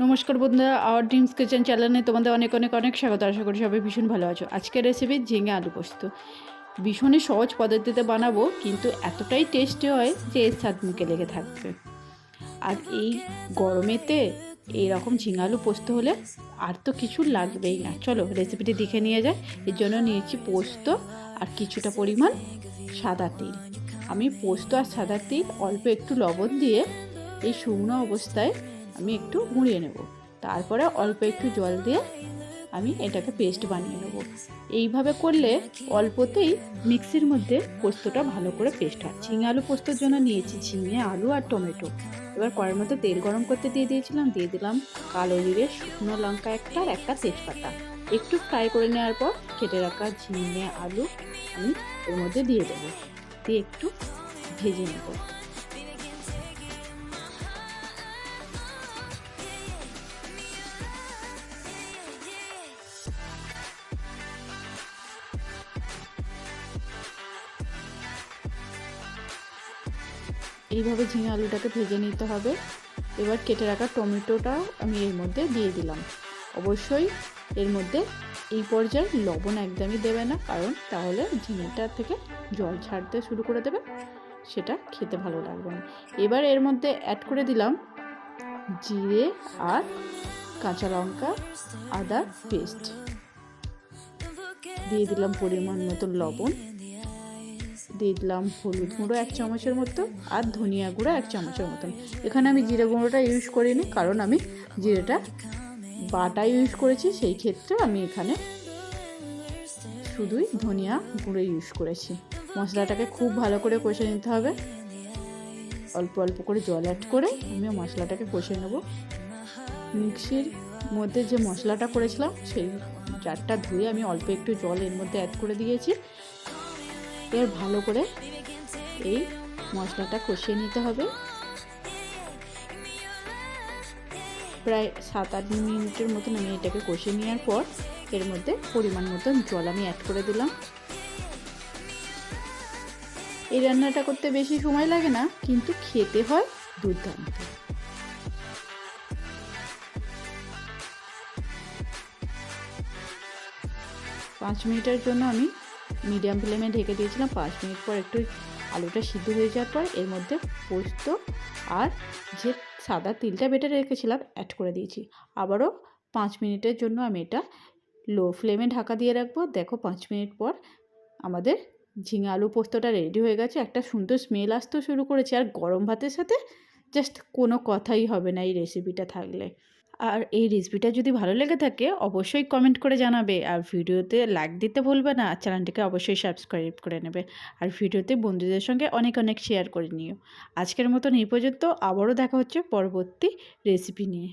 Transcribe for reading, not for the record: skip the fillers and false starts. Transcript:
নমস্কার বন্ধুরা, our dreams kitchen চ্যানেলে তোমাদের অনেক অনেক অনেক স্বাগত। আশা করি সবাই ভীষণ ভালো আছো। আজকের রেসিপি ঝিঙে আলু পোস্ত। ভীষণই সহজ পদ্ধতিতে বানাবো, কিন্তু এতটাই টেস্টি হয় যে এর স্বাদ মুখে লেগে থাকবে। আর এই গরমেতে এইরকম ঝিঙে আলু পোস্ত হলে আর তো কিছু লাগবেই না। চলো রেসিপিটি দেখে নিয়ে যায়। এর জন্য নিয়েছি পোস্ত আর কিছুটা পরিমাণ সাদা তিল। আমি পোস্ত আর সাদা তিল অল্প একটু লবণ দিয়ে এই শুকনো অবস্থায় আমি একটু গুঁড়িয়ে নেব। তারপরে অল্প একটু জল দিয়ে আমি এটাকে পেস্ট বানিয়ে নেব। এইভাবে করলে অল্পতেই মিক্সির মধ্যে পোস্তটা ভালো করে পেস্ট হয়। ঝিঙে আলু পোস্তর জন্য নিয়েছি ঝিঙে, আলু আর টমেটো। এবার কড়াইয়ের মধ্যে তেল গরম করতে দিয়ে দিলাম কালো জিরে, শুকনো লঙ্কা একটা তেজপাতা। একটু ফ্রাই করে নেওয়ার পর কেটে রাখা ঝিঙে আলু আমি এর মধ্যে দিয়ে দেবো, দিয়ে একটু ভেজে নেব। এইভাবে ঝিঙে আলুটাকে ভেজে নিতে হবে। এবার কেটে রাখা টমেটোটাও আমি এর মধ্যে দিয়ে দিলাম। অবশ্যই এর মধ্যে এই পর্যায়ে লবণ একদমই দেবে না, কারণ তাহলে ঝিঙেটা থেকে জল ছাড়তে শুরু করে দেবে, সেটা খেতে ভালো লাগবে না। এবার এর মধ্যে অ্যাড করে দিলাম জিরে আর কাঁচা লঙ্কা আদা পেস্ট, দিয়ে দিলাম পরিমাণ মতো লবণ, দিয়ে দিলাম হলুদ গুঁড়ো 1 চামচের মতো আর ধনিয়া গুঁড়ো 1 চামচের মতন। এখানে আমি জিরে গুঁড়োটা ইউজ করিনি, কারণ আমি জিরেটা বাটা ইউজ করেছি, সেই ক্ষেত্রে আমি এখানে শুধুই ধনিয়া গুঁড়ো ইউজ করেছি। মশলাটাকে খুব ভালো করে কষে নিতে হবে। অল্প অল্প করে জল অ্যাড করে আমি মশলাটাকে কষে নেব। মিক্সির মধ্যে যে মশলাটা করেছিলাম সেই জারটা ধুয়ে আমি অল্প একটু জল এর মধ্যে অ্যাড করে দিয়েছি। এবার ভালো করে এই মশলাটা কষিয়ে নিতে হবে। প্রায় 7-8 মিনিটের মতন আমি এটাকে কষিয়ে নেওয়ার পর এর মধ্যে পরিমাণ মতন জল আমি অ্যাড করে দিলাম। এই রান্নাটা করতে বেশি সময় লাগে না, কিন্তু খেতে হয় দুর্দান্ত। পাঁচ মিনিটের জন্য আমি মিডিয়াম ফ্লেমে ঢেকে দিয়েছিলাম। 5 মিনিট পর একটু আলুটা সিদ্ধ হয়ে যাওয়ার পর এর মধ্যে পোস্ত আর যে সাদা তিলটা বেটে রেখেছিলাম অ্যাড করে দিয়েছি। আবারও 5 মিনিটের জন্য আমি এটা লো ফ্লেমে ঢাকা দিয়ে রাখবো। দেখো 5 মিনিট পর আমাদের ঝিঙে আলু পোস্তটা রেডি হয়ে গেছে। একটা সুন্দর স্মেল আসতে শুরু করেছে, আর গরম ভাতের সাথে জাস্ট কোনো কথাই হবে না এই রেসিপিটা থাকলে। আর এই রেসিপিটা যদি ভালো লেগে থাকে অবশ্যই কমেন্ট করে জানাবে, আর ভিডিওতে লাইক দিতে ভুলবে না, আর চ্যানেলটিকে অবশ্যই সাবস্ক্রাইব করে নেবে, আর ভিডিওতে বন্ধুদের সঙ্গে অনেক অনেক শেয়ার করে নিও। আজকের মতন এই পর্যন্ত, আবারও দেখা হচ্ছে পরবর্তী রেসিপি নিয়ে।